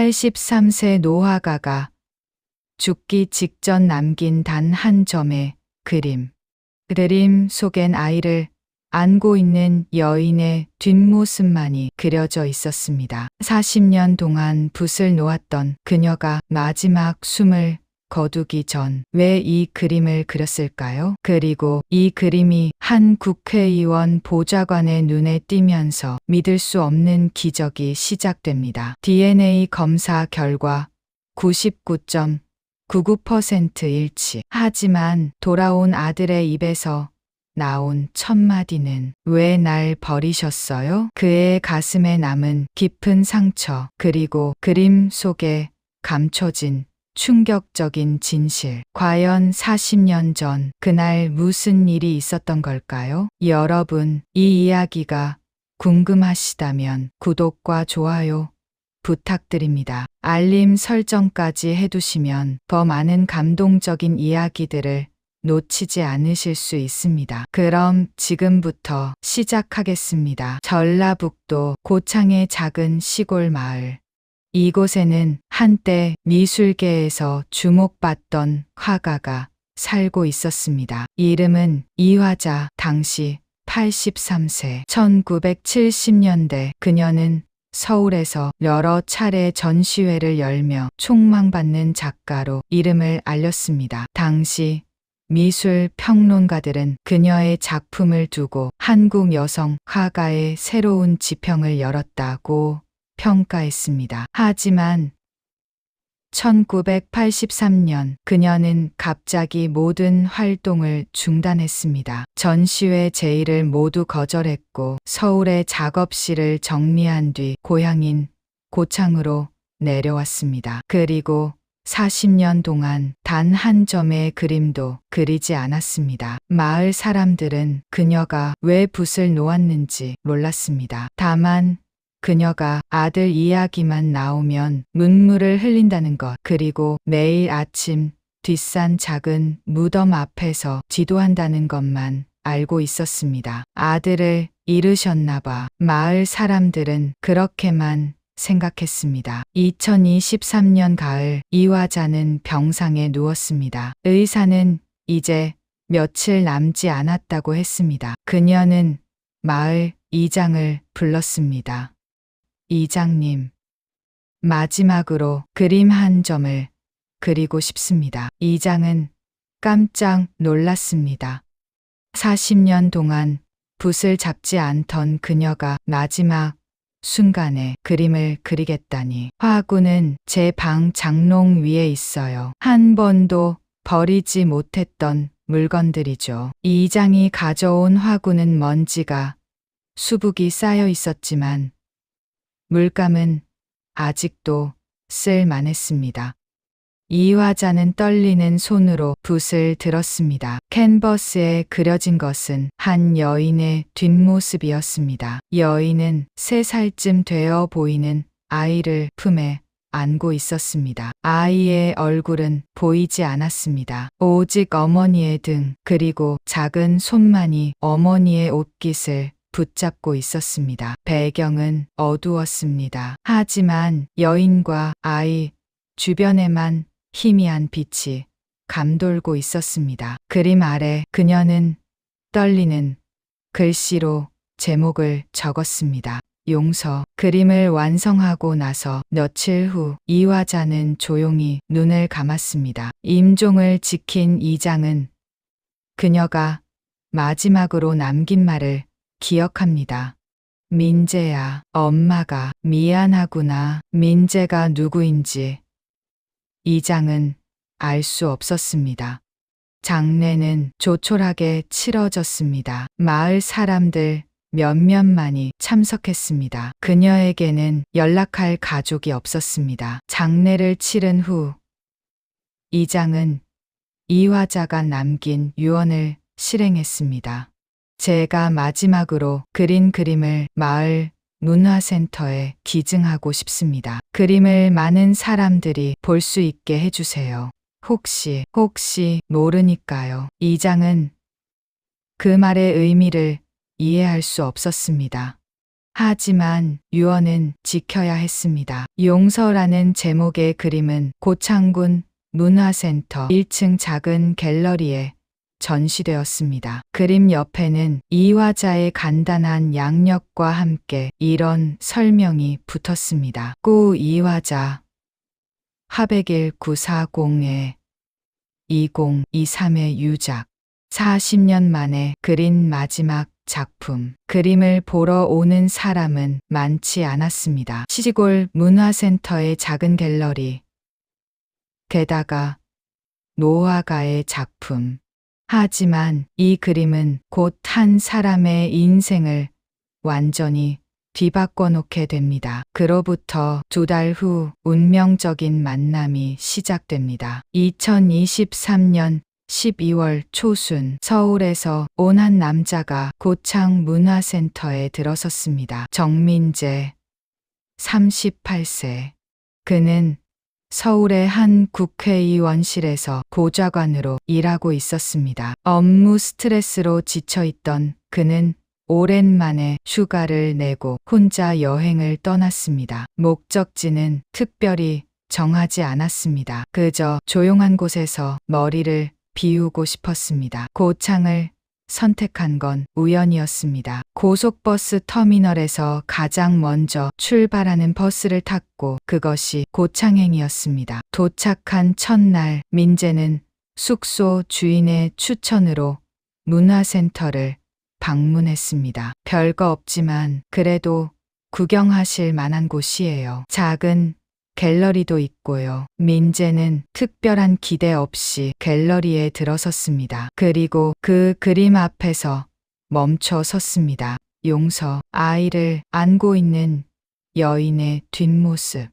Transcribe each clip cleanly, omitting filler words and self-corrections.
83세 노화가가 죽기 직전 남긴 단 한 점의 그림. 그림 속엔 아이를 안고 있는 여인의 뒷모습만이 그려져 있었습니다. 40년 동안 붓을 놓았던 그녀가 마지막 숨을 거두기 전 왜 이 그림을 그렸을까요? 그리고 이 그림이 한 국회의원 보좌관의 눈에 띄면서 믿을 수 없는 기적이 시작됩니다. DNA 검사 결과 99.99% 일치. 하지만 돌아온 아들의 입에서 나온 첫 마디는 왜 날 버리셨어요? 그의 가슴에 남은 깊은 상처, 그리고 그림 속에 감춰진 충격적인 진실. 과연 40년 전 그날 무슨 일이 있었던 걸까요? 여러분, 이 이야기가 궁금하시다면 구독과 좋아요 부탁드립니다. 알림 설정까지 해두시면 더 많은 감동적인 이야기들을 놓치지 않으실 수 있습니다. 그럼 지금부터 시작하겠습니다. 전라북도 고창의 작은 시골 마을. 이곳에는 한때 미술계에서 주목받던 화가가 살고 있었습니다. 이름은 이화자. 당시 83세. 1970년대 그녀는 서울에서 여러 차례 전시회를 열며 촉망받는 작가로 이름을 알렸습니다. 당시 미술 평론가들은 그녀의 작품을 두고 한국 여성 화가의 새로운 지평을 열었다고 평가했습니다. 하지만 1983년 그녀는 갑자기 모든 활동을 중단했습니다. 전시회 제의를 모두 거절했고 서울의 작업실을 정리한 뒤 고향인 고창으로 내려왔습니다. 그리고 40년 동안 단 한 점의 그림도 그리지 않았습니다. 마을 사람들은 그녀가 왜 붓을 놓았는지 몰랐습니다. 다만 그녀가 아들 이야기만 나오면 눈물을 흘린다는 것, 그리고 매일 아침 뒷산 작은 무덤 앞에서 기도한다는 것만 알고 있었습니다. 아들을 잃으셨나 봐. 마을 사람들은 그렇게만 생각했습니다. 2023년 가을 이화자는 병상에 누웠습니다. 의사는 이제 며칠 남지 않았다고 했습니다. 그녀는 마을 이장을 불렀습니다. 이장님, 마지막으로 그림 한 점을 그리고 싶습니다. 이장은 깜짝 놀랐습니다. 40년 동안 붓을 잡지 않던 그녀가 마지막 순간에 그림을 그리겠다니. 화구는 제 방 장롱 위에 있어요. 한 번도 버리지 못했던 물건들이죠. 이장이 가져온 화구는 먼지가 수북이 쌓여 있었지만 물감은 아직도 쓸만했습니다. 이화자는 떨리는 손으로 붓을 들었습니다. 캔버스에 그려진 것은 한 여인의 뒷모습이었습니다. 여인은 3살쯤 되어 보이는 아이를 품에 안고 있었습니다. 아이의 얼굴은 보이지 않았습니다. 오직 어머니의 등, 그리고 작은 손만이 어머니의 옷깃을 붙잡고 있었습니다. 배경은 어두웠습니다. 하지만 여인과 아이 주변에만 희미한 빛이 감돌고 있었습니다. 그림 아래 그녀는 떨리는 글씨로 제목을 적었습니다. 용서. 그림을 완성하고 나서 며칠 후 이화자는 조용히 눈을 감았습니다. 임종을 지킨 이장은 그녀가 마지막으로 남긴 말을 기억합니다. 민재야, 엄마가 미안하구나. 민재가 누구인지 이장은 알 수 없었습니다. 장례는 조촐하게 치러졌습니다. 마을 사람들 몇몇만이 참석했습니다. 그녀에게는 연락할 가족이 없었습니다. 장례를 치른 후 이장은 이화자가 남긴 유언을 실행했습니다. 제가 마지막으로 그린 그림을 마을 문화센터에 기증하고 싶습니다. 그림을 많은 사람들이 볼 수 있게 해주세요. 혹시 모르니까요. 이장은 그 말의 의미를 이해할 수 없었습니다. 하지만 유언은 지켜야 했습니다. 용서라는 제목의 그림은 고창군 문화센터 1층 작은 갤러리에 전시되었습니다. 그림 옆에는 이화자의 간단한 양력과 함께 이런 설명이 붙었습니다. 꾸 이화자 하백일 940에 2023의 유작 40년 만에 그린 마지막 작품. 그림을 보러 오는 사람은 많지 않았습니다. 시지골 문화센터의 작은 갤러리. 게다가 노화가의 작품. 하지만 이 그림은 곧 한 사람의 인생을 완전히 뒤바꿔 놓게 됩니다. 그로부터 2달 후 운명적인 만남이 시작됩니다. 2023년 12월 초순 서울에서 온 한 남자가 고창 문화센터에 들어섰습니다. 정민재 38세. 그는 서울의 한 국회의원실에서 보좌관으로 일하고 있었습니다. 업무 스트레스로 지쳐있던 그는 오랜만에 휴가를 내고 혼자 여행을 떠났습니다. 목적지는 특별히 정하지 않았습니다. 그저 조용한 곳에서 머리를 비우고 싶었습니다. 고창을 선택한 건 우연이었습니다. 고속버스 터미널에서 가장 먼저 출발하는 버스를 탔고 그것이 고창행이었습니다. 도착한 첫날 민재는 숙소 주인의 추천으로 문화센터를 방문했습니다. 별거 없지만 그래도 구경하실 만한 곳이에요. 작은 갤러리도 있고요. 민재는 특별한 기대 없이 갤러리에 들어섰습니다. 그리고 그 그림 앞에서 멈춰 섰습니다. 용서, 아이를 안고 있는 여인의 뒷모습.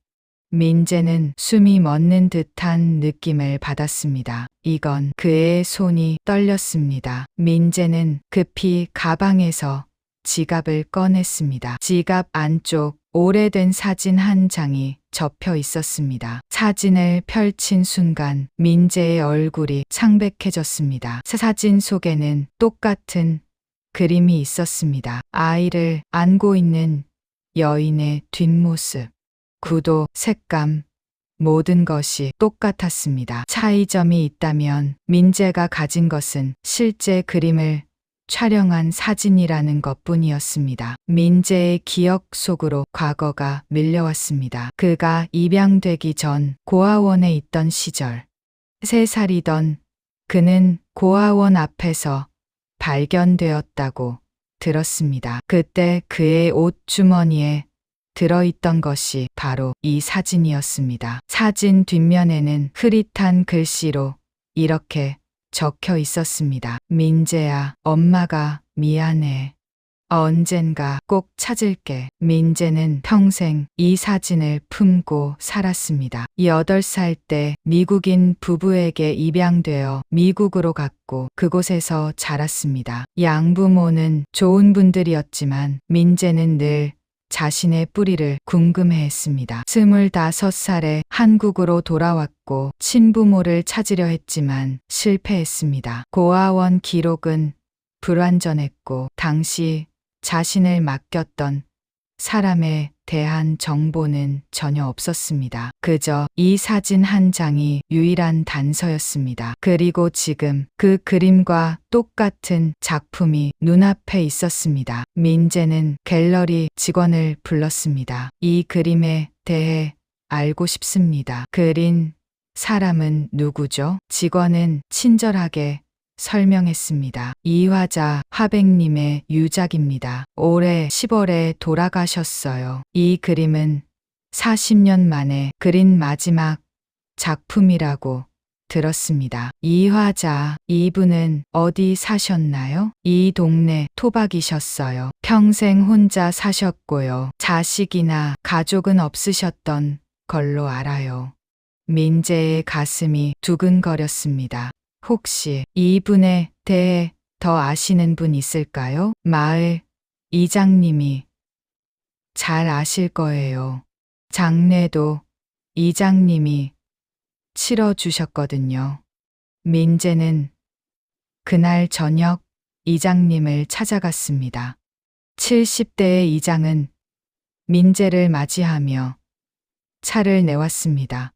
민재는 숨이 멎는 듯한 느낌을 받았습니다. 이건 그의 손이 떨렸습니다. 민재는 급히 가방에서 지갑을 꺼냈습니다. 지갑 안쪽 오래된 사진 한 장이 접혀 있었습니다. 사진을 펼친 순간 민재의 얼굴이 창백해졌습니다. 사진 속에는 똑같은 그림이 있었습니다. 아이를 안고 있는 여인의 뒷모습, 구도, 색감, 모든 것이 똑같았습니다. 차이점이 있다면 민재가 가진 것은 실제 그림을 촬영한 사진이라는 것뿐이었습니다. 민재의 기억 속으로 과거가 밀려왔습니다. 그가 입양되기 전 고아원에 있던 시절. 3살이던 그는 고아원 앞에서 발견되었다고 들었습니다. 그때 그의 옷 주머니에 들어있던 것이 바로 이 사진이었습니다. 사진 뒷면에는 흐릿한 글씨로 이렇게 적혀 있었습니다. 민재야, 엄마가 미안해. 언젠가 꼭 찾을게. 민재는 평생 이 사진을 품고 살았습니다. 8살 때 미국인 부부에게 입양되어 미국으로 갔고 그곳에서 자랐습니다. 양부모는 좋은 분들이었지만 민재는 늘 자신의 뿌리를 궁금해했습니다. 25살에 한국으로 돌아왔고 친부모를 찾으려 했지만 실패했습니다. 고아원 기록은 불완전했고 당시 자신을 맡겼던 사람에 대한 정보는 전혀 없었습니다. 그저 이 사진 한 장이 유일한 단서였습니다. 그리고 지금 그 그림과 똑같은 작품이 눈앞에 있었습니다. 민재는 갤러리 직원을 불렀습니다. 이 그림에 대해 알고 싶습니다. 그린 사람은 누구죠? 직원은 친절하게 설명했습니다. 이화자 화백님의 유작입니다. 올해 10월에 돌아가셨어요. 이 그림은 40년 만에 그린 마지막 작품이라고 들었습니다. 이화자, 이분은 어디 사셨나요? 이 동네 토박이셨어요. 평생 혼자 사셨고요. 자식이나 가족은 없으셨던 걸로 알아요. 민재의 가슴이 두근거렸습니다. 혹시 이분에 대해 더 아시는 분 있을까요? 마을 이장님이 잘 아실 거예요. 장례도 이장님이 치러주셨거든요. 민재는 그날 저녁 이장님을 찾아갔습니다. 70대의 이장은 민재를 맞이하며 차를 내왔습니다.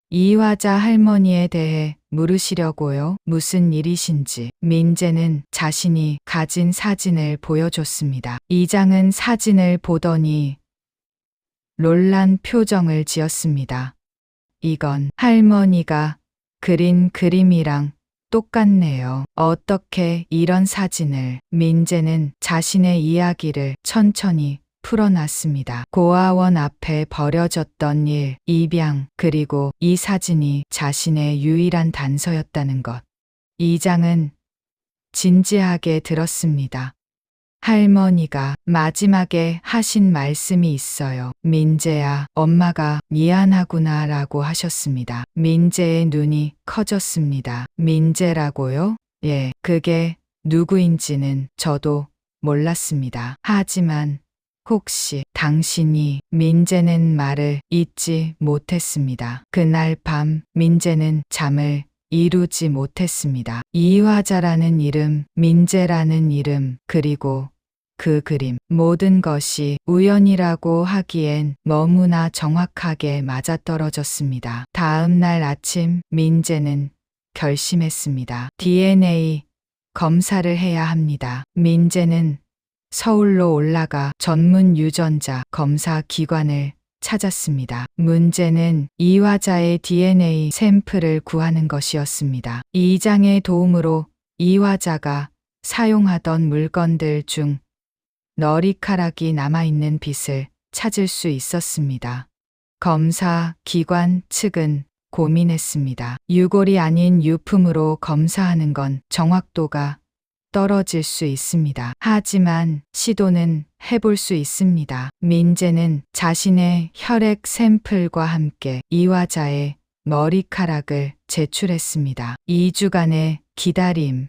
이화자 할머니에 대해 물으시려고요. 무슨 일이신지. 민재는 자신이 가진 사진을 보여줬습니다. 이장은 사진을 보더니 놀란 표정을 지었습니다. 이건 할머니가 그린 그림이랑 똑같네요. 어떻게 이런 사진을. 민재는 자신의 이야기를 천천히 풀어놨습니다. 고아원 앞에 버려졌던 일, 입양, 그리고 이 사진이 자신의 유일한 단서였다는 것. 이장은 진지하게 들었습니다. 할머니가 마지막에 하신 말씀이 있어요. 민재야, 엄마가 미안하구나 라고 하셨습니다. 민재의 눈이 커졌습니다. 민재라고요? 예, 그게 누구인지는 저도 몰랐습니다. 하지만 혹시 당신이. 민재는 말을 잇지 못했습니다. 그날 밤 민재는 잠을 이루지 못했습니다. 이화자라는 이름, 민재라는 이름, 그리고 그 그림, 모든 것이 우연이라고 하기엔 너무나 정확하게 맞아떨어졌습니다. 다음 날 아침 민재는 결심했습니다. DNA 검사를 해야 합니다. 민재는 서울로 올라가 전문 유전자 검사 기관을 찾았습니다. 문제는 이화자의 DNA 샘플을 구하는 것이었습니다. 이장의 도움으로 이화자가 사용하던 물건들 중 머리카락이 남아있는 빗을 찾을 수 있었습니다. 검사 기관 측은 고민했습니다. 유골이 아닌 유품으로 검사하는 건 정확도가 떨어질 수 있습니다. 하지만 시도는 해볼 수 있습니다. 민재는 자신의 혈액 샘플과 함께 이화자의 머리카락을 제출했습니다. 2주간의 기다림.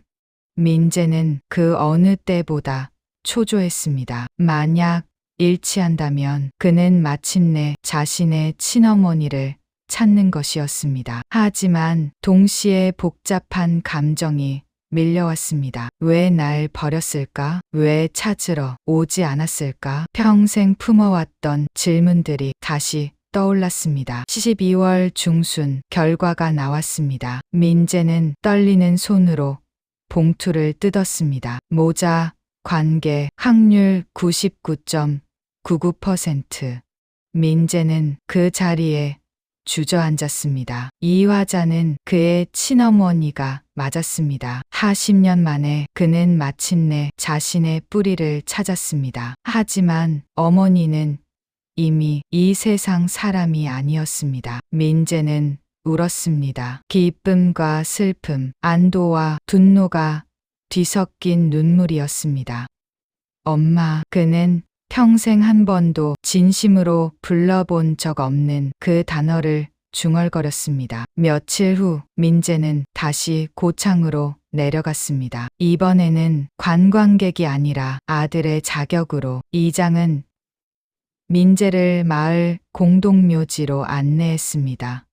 민재는 그 어느 때보다 초조했습니다. 만약 일치한다면 그는 마침내 자신의 친어머니를 찾는 것이었습니다. 하지만 동시에 복잡한 감정이 밀려왔습니다. 왜 날 버렸을까? 왜 찾으러 오지 않았을까? 평생 품어왔던 질문들이 다시 떠올랐습니다. 12월 중순 결과가 나왔습니다. 민재는 떨리는 손으로 봉투를 뜯었습니다. 모자, 관계, 확률 99.99%. 민재는 그 자리에 주저앉았습니다. 이화자는 그의 친어머니가 맞았습니다. 40년 만에 그는 마침내 자신의 뿌리를 찾았습니다. 하지만 어머니는 이미 이 세상 사람이 아니었습니다. 민재는 울었습니다. 기쁨과 슬픔, 안도와 분노가 뒤섞인 눈물이었습니다. 엄마. 그는 평생 한 번도 진심으로 불러본 적 없는 그 단어를 중얼거렸습니다. 며칠 후 민재는 다시 고창으로 내려갔습니다. 이번에는 관광객이 아니라 아들의 자격으로. 이장은 민재를 마을 공동묘지로 안내했습니다.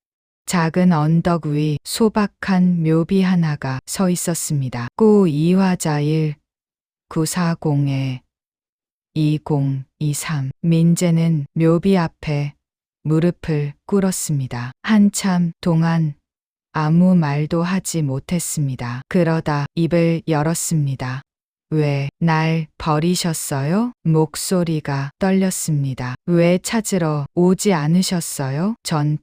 작은 언덕 위 소박한 묘비 하나가 서 있었습니다. 꾸 이화자 1940에 2023. 민재는 묘비 앞에 무릎을 꿇었습니다. 한참 동안 아무 말도 하지 못했습니다. 그러다 입을 열었습니다. 왜 날 버리셨어요? 목소리가 떨렸습니다. 왜 찾으러 오지 않으셨어요? 전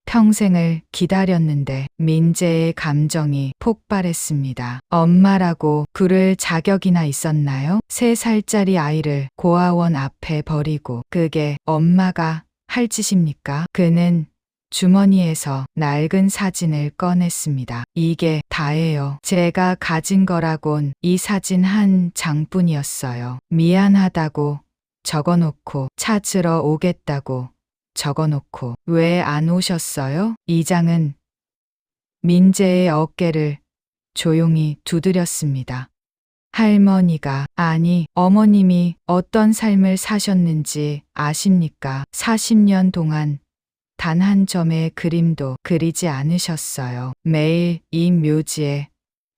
평생을 기다렸는데. 민재의 감정이 폭발했습니다. 엄마라고 부를 자격이나 있었나요? 3살짜리 아이를 고아원 앞에 버리고. 그게 엄마가 할 짓입니까? 그는 주머니에서 낡은 사진을 꺼냈습니다. 이게 다예요. 제가 가진 거라곤 이 사진 한 장뿐이었어요. 미안하다고 적어놓고, 찾으러 오겠다고 적어놓고. 왜 안 오셨어요? 이장은 민재의 어깨를 조용히 두드렸습니다. 할머니가, 아니 어머님이 어떤 삶을 사셨는지 아십니까? 40년 동안 단 한 점의 그림도 그리지 않으셨어요. 매일 이 묘지에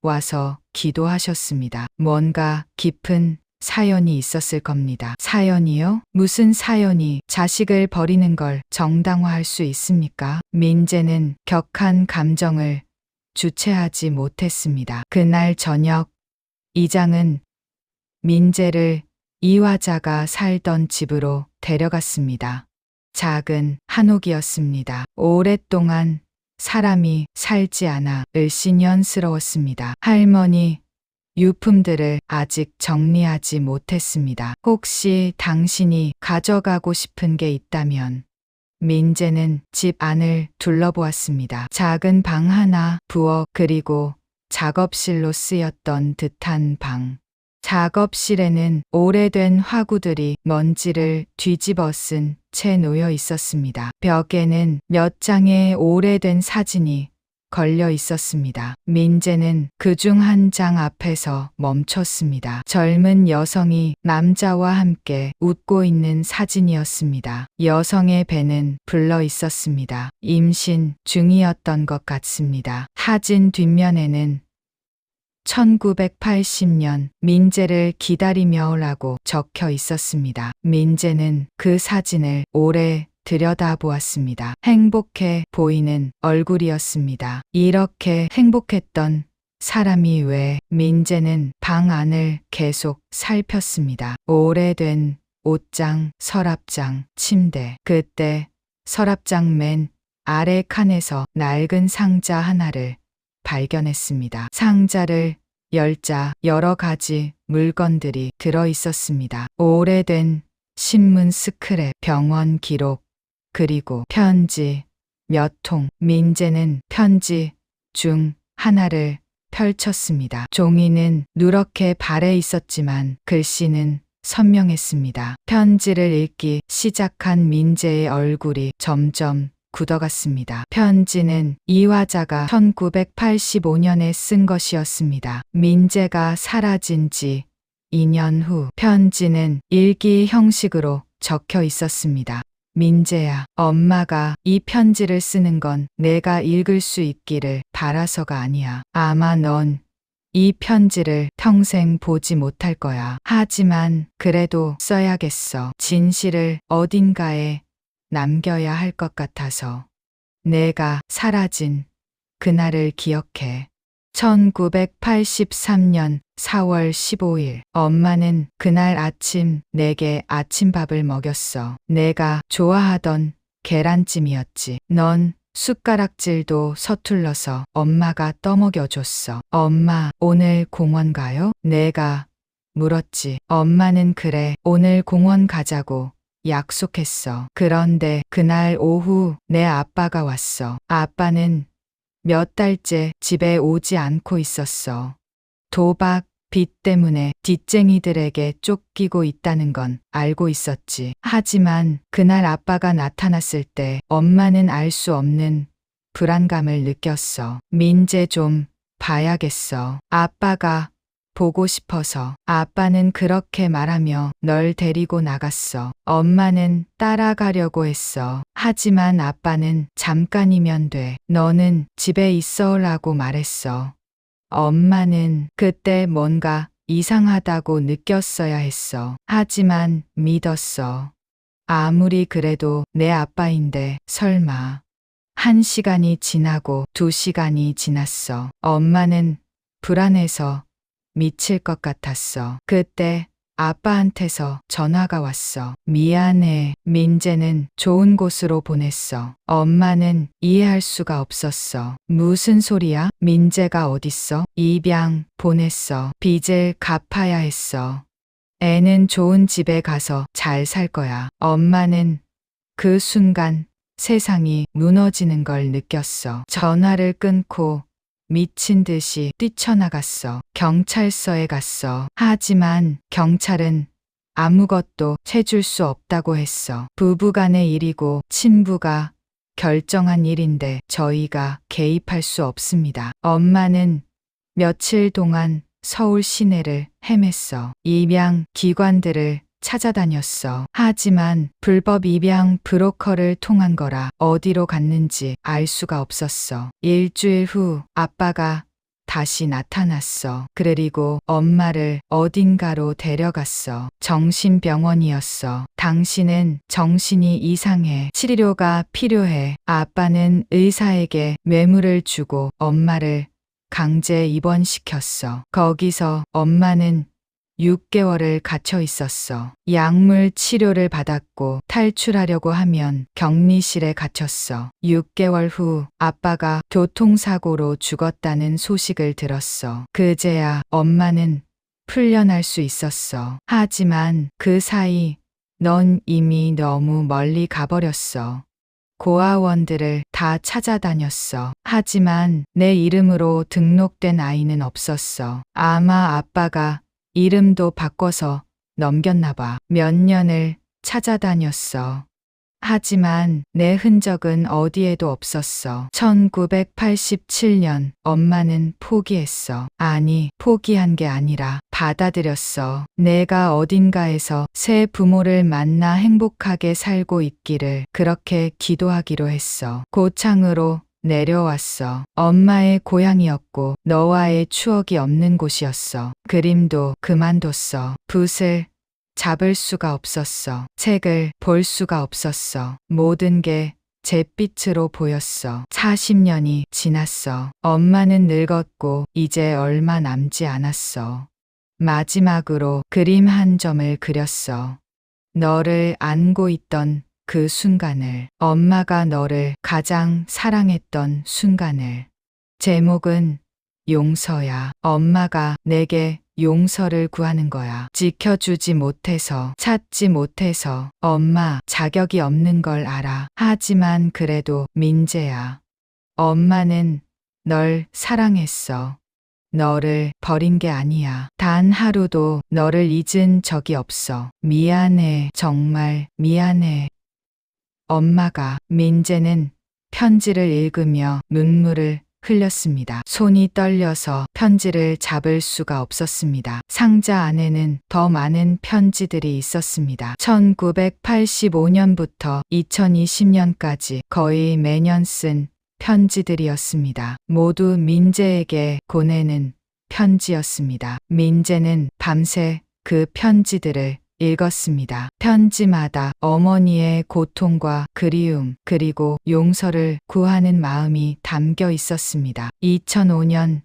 와서 기도하셨습니다. 뭔가 깊은 사연이 있었을 겁니다. 사연이요? 무슨 사연이 자식을 버리는 걸 정당화할 수 있습니까? 민재는 격한 감정을 주체하지 못했습니다. 그날 저녁 이장은 민재를 이화자가 살던 집으로 데려갔습니다. 작은 한옥이었습니다. 오랫동안 사람이 살지 않아 을씨년스러웠습니다. 할머니 유품들을 아직 정리하지 못했습니다. 혹시 당신이 가져가고 싶은 게 있다면. 민재는 집 안을 둘러보았습니다. 작은 방 하나, 부엌, 그리고 작업실로 쓰였던 듯한 방. 작업실에는 오래된 화구들이 먼지를 뒤집어 쓴 채 놓여 있었습니다. 벽에는 몇 장의 오래된 사진이 걸려 있었습니다. 민재는 그중 한 장 앞에서 멈췄습니다. 젊은 여성이 남자와 함께 웃고 있는 사진이었습니다. 여성의 배는 불러 있었습니다. 임신 중이었던 것 같습니다. 사진 뒷면에는 1980년 민재를 기다리며라고 적혀 있었습니다. 민재는 그 사진을 오래 들여다보았습니다. 행복해 보이는 얼굴이었습니다. 이렇게 행복했던 사람이 왜? 민재는 방 안을 계속 살폈습니다. 오래된 옷장, 서랍장, 침대. 그때 서랍장 맨 아래 칸에서 낡은 상자 하나를 발견했습니다. 상자를 열자 여러 가지 물건들이 들어 있었습니다. 오래된 신문 스크랩, 병원 기록, 그리고 편지 몇 통. 민재는 편지 중 하나를 펼쳤습니다. 종이는 누렇게 발해 있었지만 글씨는 선명했습니다. 편지를 읽기 시작한 민재의 얼굴이 점점 굳어갔습니다. 편지는 이화자가 1985년에 쓴 것이었습니다. 민재가 사라진 지 2년 후 편지는 일기 형식으로 적혀 있었습니다. 민재야, 엄마가 이 편지를 쓰는 건 내가 읽을 수 있기를 바라서가 아니야. 아마 넌 이 편지를 평생 보지 못할 거야. 하지만 그래도 써야겠어. 진실을 어딘가에 남겨야 할 것 같아서. 내가 사라진 그날을 기억해. 1983년 4월 15일. 엄마는 그날 아침 내게 아침밥을 먹였어. 내가 좋아하던 계란찜이었지. 넌 숟가락질도 서툴러서 엄마가 떠먹여줬어. 엄마, 오늘 공원 가요? 내가 물었지. 엄마는 그래, 오늘 공원 가자고 약속했어. 그런데 그날 오후 내 아빠가 왔어. 아빠는 몇 달째 집에 오지 않고 있었어. 도박, 빚 때문에 빚쟁이들에게 쫓기고 있다는 건 알고 있었지. 하지만 그날 아빠가 나타났을 때 엄마는 알 수 없는 불안감을 느꼈어. 민재 좀 봐야겠어. 아빠가 보고 싶어서. 아빠는 그렇게 말하며 널 데리고 나갔어. 엄마는 따라가려고 했어. 하지만 아빠는 잠깐이면 돼. 너는 집에 있어라고 말했어. 엄마는 그때 뭔가 이상하다고 느꼈어야 했어. 하지만 믿었어. 아무리 그래도 내 아빠인데 설마. 1시간이 지나고 2시간이 지났어. 엄마는 불안해서 미칠 것 같았어. 그때 아빠한테서 전화가 왔어. 미안해. 민재는 좋은 곳으로 보냈어. 엄마는 이해할 수가 없었어. 무슨 소리야? 민재가 어딨어? 입양 보냈어. 빚을 갚아야 했어. 애는 좋은 집에 가서 잘 살 거야. 엄마는 그 순간 세상이 무너지는 걸 느꼈어. 전화를 끊고 미친 듯이 뛰쳐나갔어. 경찰서에 갔어. 하지만 경찰은 아무것도 해줄 수 없다고 했어. 부부간의 일이고 친부가 결정한 일인데 저희가 개입할 수 없습니다. 엄마는 며칠 동안 서울 시내를 헤맸어. 입양 기관들을 찾아다녔어. 하지만 불법 입양 브로커를 통한 거라 어디로 갔는지 알 수가 없었어. 일주일 후 아빠가 다시 나타났어. 그리고 엄마를 어딘가로 데려갔어. 정신병원이었어. 당신은 정신이 이상해. 치료가 필요해. 아빠는 의사에게 뇌물을 주고 엄마를 강제 입원시켰어. 거기서 엄마는 6개월을 갇혀 있었어. 약물 치료를 받았고 탈출하려고 하면 격리실에 갇혔어. 6개월 후 아빠가 교통사고로 죽었다는 소식을 들었어. 그제야 엄마는 풀려날 수 있었어. 하지만 그 사이 넌 이미 너무 멀리 가버렸어. 고아원들을 다 찾아다녔어. 하지만 내 이름으로 등록된 아이는 없었어. 아마 아빠가 이름도 바꿔서 넘겼나 봐. 몇 년을 찾아다녔어. 하지만 내 흔적은 어디에도 없었어. 1987년 엄마는 포기했어. 아니, 포기한 게 아니라 받아들였어. 내가 어딘가에서 새 부모를 만나 행복하게 살고 있기를 그렇게 기도하기로 했어. 고창으로 내려왔어. 엄마의 고향이었고 너와의 추억이 없는 곳이었어. 그림도 그만뒀어. 붓을 잡을 수가 없었어. 책을 볼 수가 없었어. 모든 게 잿빛으로 보였어. 40년이 지났어. 엄마는 늙었고 이제 얼마 남지 않았어. 마지막으로 그림 한 점을 그렸어. 너를 안고 있던 그 순간을, 엄마가 너를 가장 사랑했던 순간을. 제목은 용서야. 엄마가 내게 용서를 구하는 거야. 지켜주지 못해서, 찾지 못해서, 엄마 자격이 없는 걸 알아. 하지만 그래도 민재야. 엄마는 널 사랑했어. 너를 버린 게 아니야. 단 하루도 너를 잊은 적이 없어. 미안해. 정말 미안해. 엄마가. 민재는 편지를 읽으며 눈물을 흘렸습니다. 손이 떨려서 편지를 잡을 수가 없었습니다. 상자 안에는 더 많은 편지들이 있었습니다. 1985년부터 2020년까지 거의 매년 쓴 편지들이었습니다. 모두 민재에게 보내는 편지였습니다. 민재는 밤새 그 편지들을 읽었습니다. 편지마다 어머니의 고통과 그리움 그리고 용서를 구하는 마음이 담겨 있었습니다. 2005년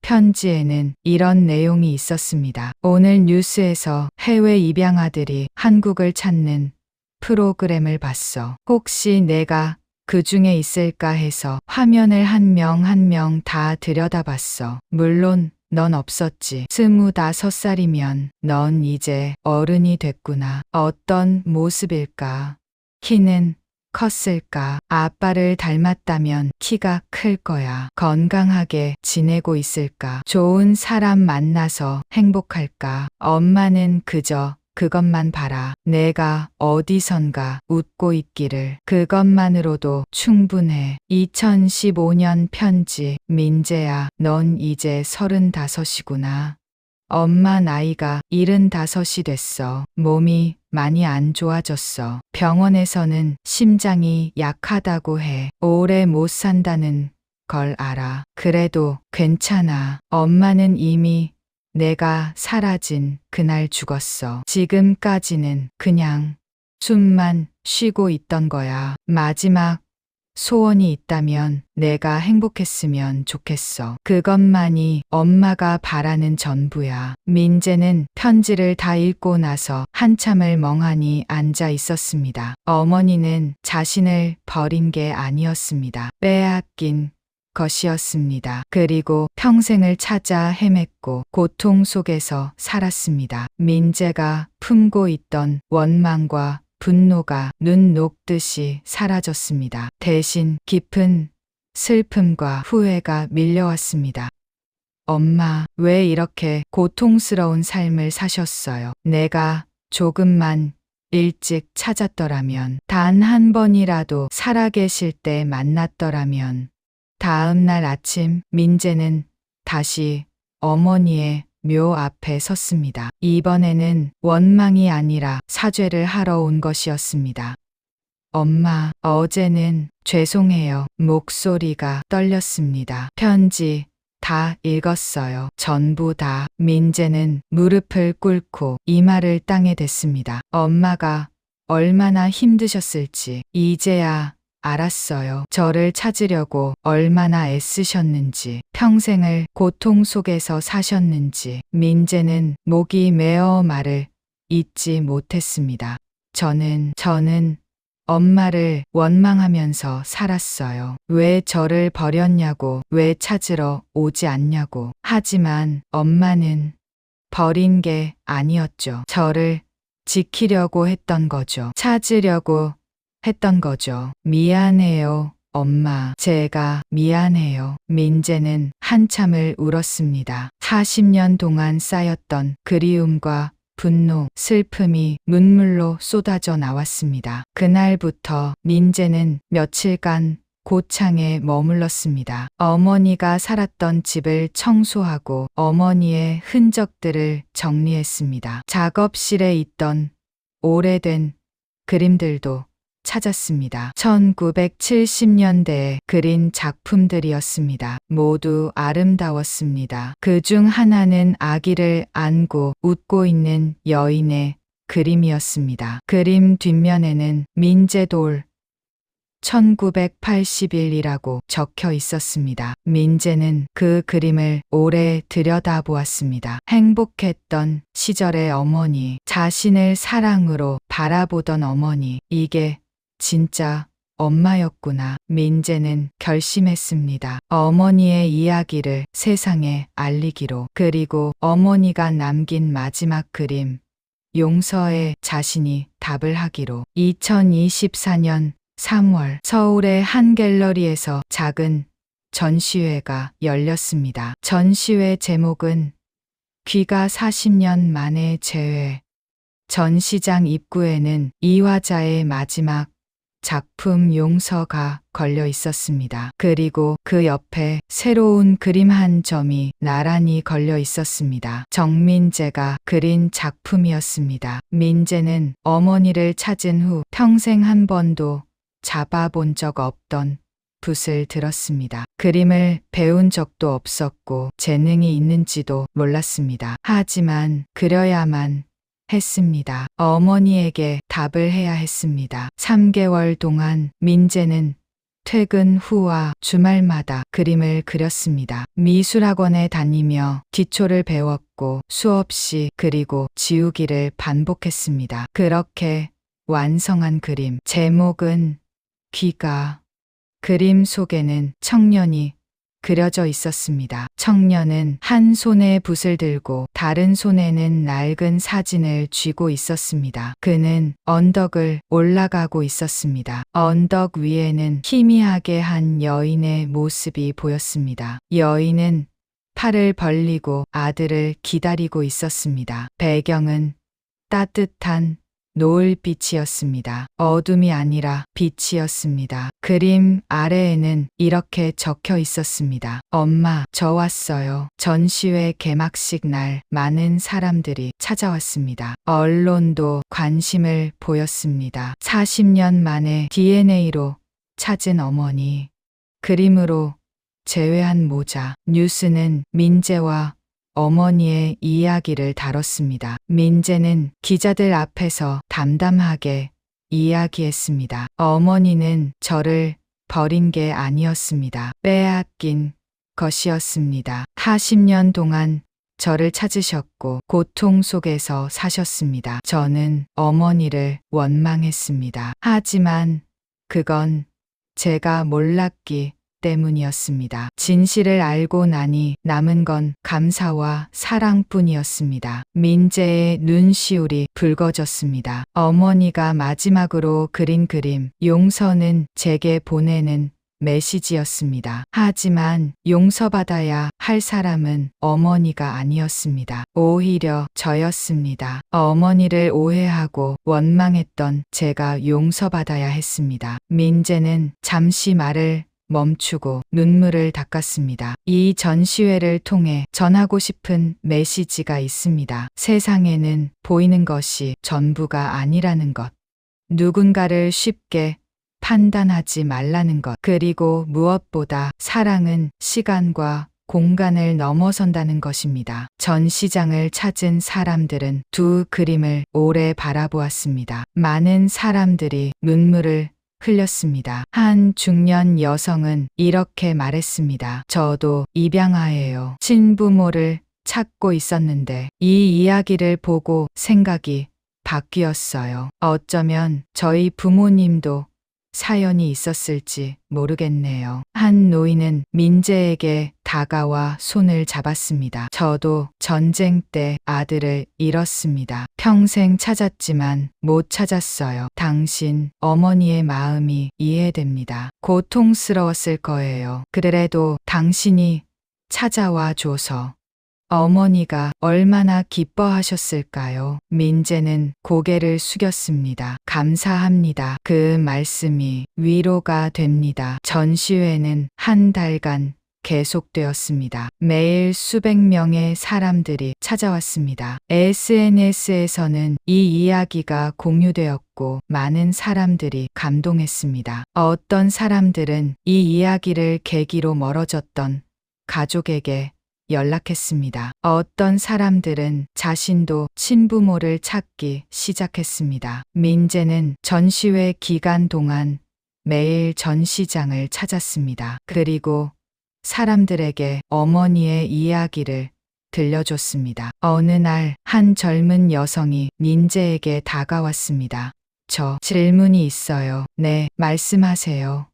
편지에는 이런 내용이 있었습니다. 오늘 뉴스에서 해외 입양아들이 한국을 찾는 프로그램을 봤어. 혹시 내가 그 중에 있을까 해서 화면을 한 명 한 명 다 들여다봤어. 물론 넌 없었지. 25살이면 넌 이제 어른이 됐구나. 어떤 모습일까? 키는 컸을까? 아빠를 닮았다면 키가 클 거야. 건강하게 지내고 있을까? 좋은 사람 만나서 행복할까? 엄마는 그저 그것만 봐라. 내가 어디선가 웃고 있기를. 그것만으로도 충분해. 2015년 편지. 민재야, 넌 이제 35이구나. 엄마 나이가 75이 됐어. 몸이 많이 안 좋아졌어. 병원에서는 심장이 약하다고 해. 오래 못 산다는 걸 알아. 그래도 괜찮아. 엄마는 이미 내가 사라진 그날 죽었어. 지금까지는 그냥 숨만 쉬고 있던 거야. 마지막 소원이 있다면 내가 행복했으면 좋겠어. 그것만이 엄마가 바라는 전부야. 민재는 편지를 다 읽고 나서 한참을 멍하니 앉아 있었습니다. 어머니는 자신을 버린 게 아니었습니다. 빼앗긴 것이었습니다. 그리고 평생을 찾아 헤맸고 고통 속에서 살았습니다. 민재가 품고 있던 원망과 분노가 눈 녹듯이 사라졌습니다. 대신 깊은 슬픔과 후회가 밀려왔습니다. 엄마, 왜 이렇게 고통스러운 삶을 사셨어요? 내가 조금만 일찍 찾았더라면, 단 한 번이라도 살아계실 때 만났더라면. 다음 날 아침 민재는 다시 어머니의 묘 앞에 섰습니다. 이번에는 원망이 아니라 사죄를 하러 온 것이었습니다. 엄마, 어제는 죄송해요. 목소리가 떨렸습니다. 편지 다 읽었어요. 전부 다. 민재는 무릎을 꿇고 이마를 땅에 댔습니다. 엄마가 얼마나 힘드셨을지 이제야 알았어요. 저를 찾으려고 얼마나 애쓰셨는지, 평생을 고통 속에서 사셨는지. 민재는 목이 메어 말을 잇지 못했습니다. 저는 엄마를 원망하면서 살았어요. 왜 저를 버렸냐고, 왜 찾으러 오지 않냐고. 하지만 엄마는 버린 게 아니었죠. 저를 지키려고 했던 거죠. 찾으려고 했던 거죠. 미안해요, 엄마. 제가 미안해요. 민재는 한참을 울었습니다. 40년 동안 쌓였던 그리움과 분노, 슬픔이 눈물로 쏟아져 나왔습니다. 그날부터 민재는 며칠간 고창에 머물렀습니다. 어머니가 살았던 집을 청소하고 어머니의 흔적들을 정리했습니다. 작업실에 있던 오래된 그림들도 찾았습니다. 1970년대에 그린 작품들이었습니다. 모두 아름다웠습니다. 그중 하나는 아기를 안고 웃고 있는 여인의 그림이었습니다. 그림 뒷면에는 민재돌 1981이라고 적혀 있었습니다. 민재는 그 그림을 오래 들여다보았습니다. 행복했던 시절의 어머니, 자신을 사랑으로 바라보던 어머니, 이게 진짜 엄마였구나. 민재는 결심했습니다. 어머니의 이야기를 세상에 알리기로. 그리고 어머니가 남긴 마지막 그림, 용서에 자신이 답을 하기로. 2024년 3월 서울의 한 갤러리에서 작은 전시회가 열렸습니다. 전시회 제목은 귀가 40년 만에 재회. 전시장 입구에는 이화자의 마지막 작품 용서가 걸려 있었습니다. 그리고 그 옆에 새로운 그림 한 점이 나란히 걸려 있었습니다. 정민재가 그린 작품이었습니다. 민재는 어머니를 찾은 후 평생 한 번도 잡아본 적 없던 붓을 들었습니다. 그림을 배운 적도 없었고 재능이 있는지도 몰랐습니다. 하지만 그려야만 했습니다. 어머니에게 답을 해야 했습니다. 3개월 동안 민재는 퇴근 후와 주말마다 그림을 그렸습니다. 미술학원에 다니며 기초를 배웠고 수없이 그리고 지우기를 반복했습니다. 그렇게 완성한 그림, 제목은 귀가. 그림 속에는 청년이 그려져 있었습니다. 청년은 한 손에 붓을 들고 다른 손에는 낡은 사진을 쥐고 있었습니다. 그는 언덕을 올라가고 있었습니다. 언덕 위에는 희미하게 한 여인의 모습이 보였습니다. 여인은 팔을 벌리고 아들을 기다리고 있었습니다. 배경은 따뜻한 노을빛이었습니다. 어둠이 아니라 빛이었습니다. 그림 아래에는 이렇게 적혀 있었습니다. 엄마, 저 왔어요. 전시회 개막식 날 많은 사람들이 찾아왔습니다. 언론도 관심을 보였습니다. 40년 만에 DNA로 찾은 어머니. 그림으로 재회한 모자. 뉴스는 민재와 어머니의 이야기를 다뤘습니다. 민재는 기자들 앞에서 담담하게 이야기했습니다. 어머니는 저를 버린 게 아니었습니다. 빼앗긴 것이었습니다. 40년 동안 저를 찾으셨고 고통 속에서 사셨습니다. 저는 어머니를 원망했습니다. 하지만 그건 제가 몰랐기 때문이었습니다. 진실을 알고 나니 남은 건 감사와 사랑뿐이었습니다. 민재의 눈시울이 붉어졌습니다. 어머니가 마지막으로 그린 그림, 용서는 제게 보내는 메시지였습니다. 하지만 용서받아야 할 사람은 어머니가 아니었습니다. 오히려 저였습니다. 어머니를 오해하고 원망했던 제가 용서받아야 했습니다. 민재는 잠시 말을 멈추고 눈물을 닦았습니다. 이 전시회를 통해 전하고 싶은 메시지가 있습니다. 세상에는 보이는 것이 전부가 아니라는 것. 누군가를 쉽게 판단하지 말라는 것. 그리고 무엇보다 사랑은 시간과 공간을 넘어선다는 것입니다. 전시장을 찾은 사람들은 두 그림을 오래 바라보았습니다. 많은 사람들이 눈물을 흘렸습니다. 한 중년 여성은 이렇게 말했습니다. 저도 입양아예요. 친부모를 찾고 있었는데 이 이야기를 보고 생각이 바뀌었어요. 어쩌면 저희 부모님도 사연이 있었을지 모르겠네요. 한 노인은 민재에게 다가와 손을 잡았습니다. 저도 전쟁 때 아들을 잃었습니다. 평생 찾았지만 못 찾았어요. 당신 어머니의 마음이 이해됩니다. 고통스러웠을 거예요. 그래도 당신이 찾아와 줘서 어머니가 얼마나 기뻐하셨을까요? 민재는 고개를 숙였습니다. 감사합니다. 그 말씀이 위로가 됩니다. 전시회는 한 달간 계속되었습니다. 매일 수백 명의 사람들이 찾아왔습니다. SNS에서는 이 이야기가 공유되었고 많은 사람들이 감동했습니다. 어떤 사람들은 이 이야기를 계기로 멀어졌던 가족에게 연락했습니다. 어떤 사람들은 자신도 친부모를 찾기 시작했습니다. 민재는 전시회 기간 동안 매일 전시장을 찾았습니다. 그리고 사람들에게 어머니의 이야기를 들려줬습니다. 어느 날 한 젊은 여성이 민재에게 다가왔습니다. 저 질문이 있어요. 네, 말씀하세요.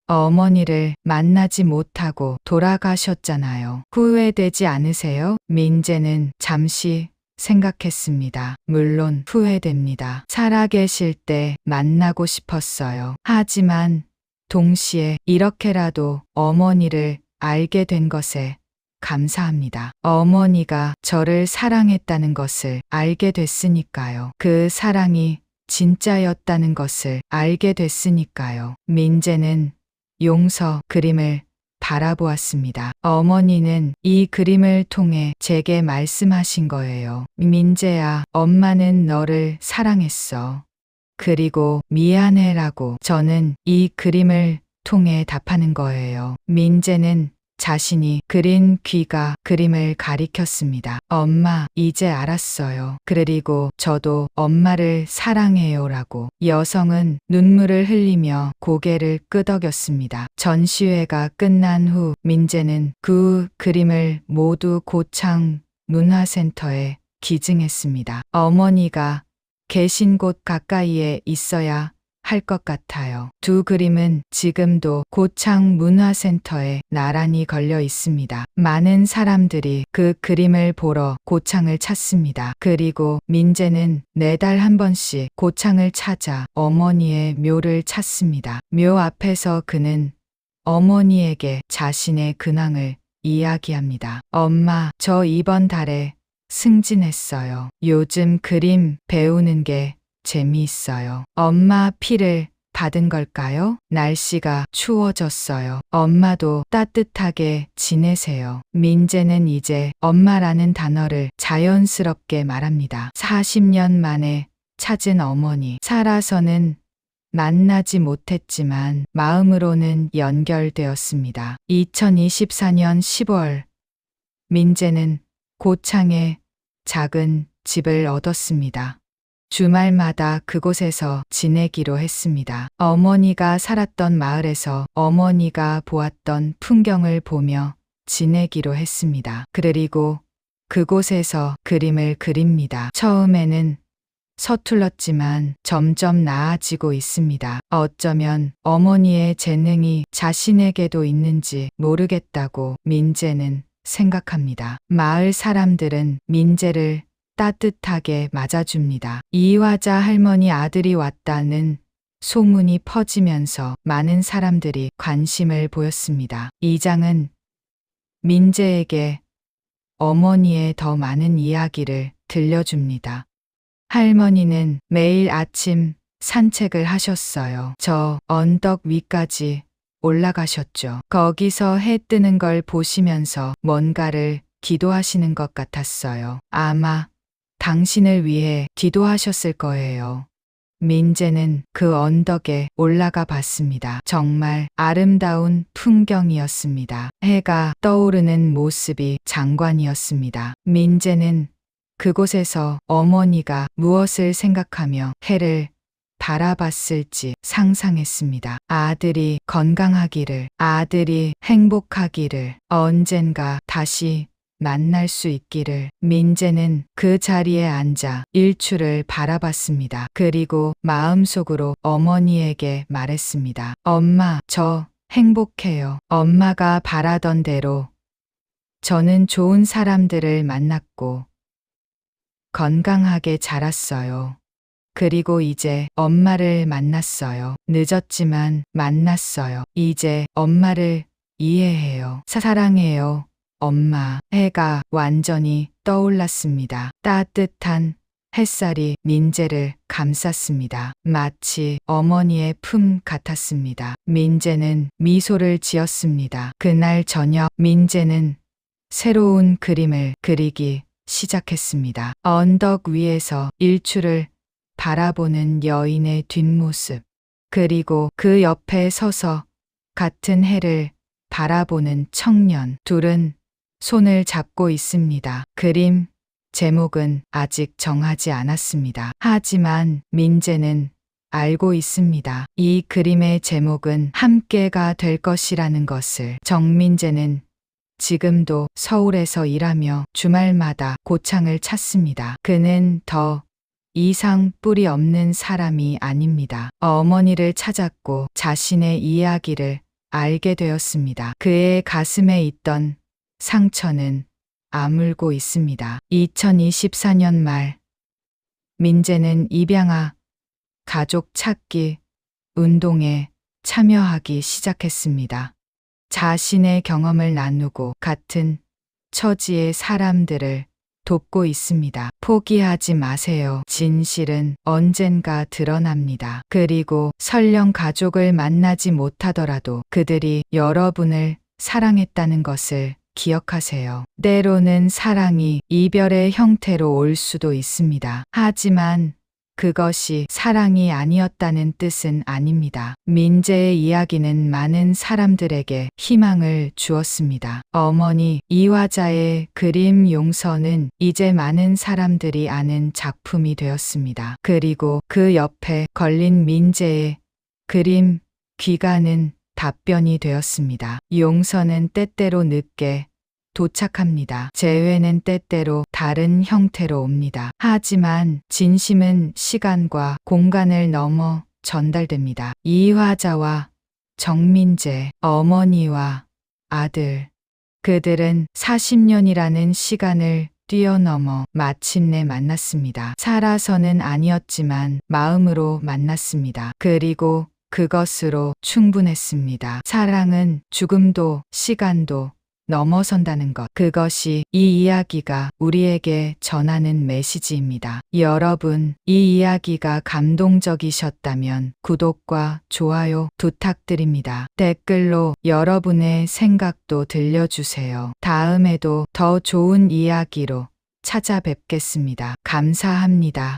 어머니를 만나지 못하고 돌아가셨잖아요. 후회되지 않으세요? 민재는 잠시 생각했습니다. 물론 후회됩니다. 살아계실 때 만나고 싶었어요. 하지만 동시에 이렇게라도 어머니를 알게 된 것에 감사합니다. 어머니가 저를 사랑했다는 것을 알게 됐으니까요. 그 사랑이 진짜였다는 것을 알게 됐으니까요. 민재는 용서 그림을 바라보았습니다. 어머니는 이 그림을 통해 제게 말씀하신 거예요. 민재야, 엄마는 너를 사랑했어. 그리고 미안해라고. 저는 이 그림을 통해 답하는 거예요. 민재는 자신이 그린 귀가 그림을 가리켰습니다. 엄마, 이제 알았어요. 그리고 저도 엄마를 사랑해요라고. 여성은 눈물을 흘리며 고개를 끄덕였습니다. 전시회가 끝난 후 민재는 그 그림을 모두 고창 문화센터에 기증했습니다. 어머니가 계신 곳 가까이에 있어야 할 것 같아요. 두 그림은 지금도 고창 문화센터에 나란히 걸려 있습니다. 많은 사람들이 그 그림을 보러 고창을 찾습니다. 그리고 민재는 매달 한 번씩 고창을 찾아 어머니의 묘를 찾습니다. 묘 앞에서 그는 어머니에게 자신의 근황을 이야기합니다. 엄마, 저 이번 달에 승진했어요. 요즘 그림 배우는 게 재미있어요. 엄마 피를 받은 걸까요? 날씨가 추워졌어요. 엄마도 따뜻하게 지내세요. 민재는 이제 엄마라는 단어를 자연스럽게 말합니다. 40년 만에 찾은 어머니. 살아서는 만나지 못했지만 마음으로는 연결되었습니다. 2024년 10월 민재는 고창에 작은 집을 얻었습니다. 주말마다 그곳에서 지내기로 했습니다. 어머니가 살았던 마을에서 어머니가 보았던 풍경을 보며 지내기로 했습니다. 그리고 그곳에서 그림을 그립니다. 처음에는 서툴렀지만 점점 나아지고 있습니다. 어쩌면 어머니의 재능이 자신에게도 있는지 모르겠다고 민재는 생각합니다. 마을 사람들은 민재를 따뜻하게 맞아줍니다. 이화자 할머니 아들이 왔다는 소문이 퍼지면서 많은 사람들이 관심을 보였습니다. 이장은 민재에게 어머니의 더 많은 이야기를 들려줍니다. 할머니는 매일 아침 산책을 하셨어요. 저 언덕 위까지 올라가셨죠. 거기서 해 뜨는 걸 보시면서 뭔가를 기도하시는 것 같았어요. 아마 당신을 위해 기도하셨을 거예요. 민재는 그 언덕에 올라가 봤습니다. 정말 아름다운 풍경이었습니다. 해가 떠오르는 모습이 장관이었습니다. 민재는 그곳에서 어머니가 무엇을 생각하며 해를 바라봤을지 상상했습니다. 아들이 건강하기를, 아들이 행복하기를, 언젠가 다시 만날 수 있기를. 민재는 그 자리에 앉아 일출을 바라봤습니다. 그리고 마음속으로 어머니에게 말했습니다. 엄마, 저 행복해요. 엄마가 바라던 대로 저는 좋은 사람들을 만났고 건강하게 자랐어요. 그리고 이제 엄마를 만났어요. 늦었지만 만났어요. 이제 엄마를 이해해요. 사랑해요. 엄마. 해가 완전히 떠올랐습니다. 따뜻한 햇살이 민재를 감쌌습니다. 마치 어머니의 품 같았습니다. 민재는 미소를 지었습니다. 그날 저녁 민재는 새로운 그림을 그리기 시작했습니다. 언덕 위에서 일출을 바라보는 여인의 뒷모습, 그리고 그 옆에 서서 같은 해를 바라보는 청년. 둘은 손을 잡고 있습니다. 그림 제목은 아직 정하지 않았습니다. 하지만 민재는 알고 있습니다. 이 그림의 제목은 함께가 될 것이라는 것을. 정민재는 지금도 서울에서 일하며 주말마다 고창을 찾습니다. 그는 더 이상 뿌리 없는 사람이 아닙니다. 어머니를 찾았고 자신의 이야기를 알게 되었습니다. 그의 가슴에 있던 상처는 아물고 있습니다. 2024년 말 민재는 입양아 가족 찾기 운동에 참여하기 시작했습니다. 자신의 경험을 나누고 같은 처지의 사람들을 돕고 있습니다. 포기하지 마세요. 진실은 언젠가 드러납니다. 그리고 설령 가족을 만나지 못하더라도 그들이 여러분을 사랑했다는 것을 기억하세요. 때로는 사랑이 이별의 형태로 올 수도 있습니다. 하지만 그것이 사랑이 아니었다는 뜻은 아닙니다. 민재의 이야기는 많은 사람들에게 희망을 주었습니다. 어머니 이화자의 그림 용서는 이제 많은 사람들이 아는 작품이 되었습니다. 그리고 그 옆에 걸린 민재의 그림 귀가는 답변이 되었습니다. 용서는 때때로 늦게 도착합니다. 재회는 때때로 다른 형태로 옵니다. 하지만 진심은 시간과 공간을 넘어 전달됩니다. 이화자와 정민재, 어머니와 아들. 그들은 40년이라는 시간을 뛰어넘어 마침내 만났습니다. 살아서는 아니었지만 마음으로 만났습니다. 그리고 그것으로 충분했습니다. 사랑은 죽음도 시간도 넘어선다는 것. 그것이 이 이야기가 우리에게 전하는 메시지입니다. 여러분, 이 이야기가 감동적이셨다면 구독과 좋아요 부탁드립니다. 댓글로 여러분의 생각도 들려주세요. 다음에도 더 좋은 이야기로 찾아뵙겠습니다. 감사합니다.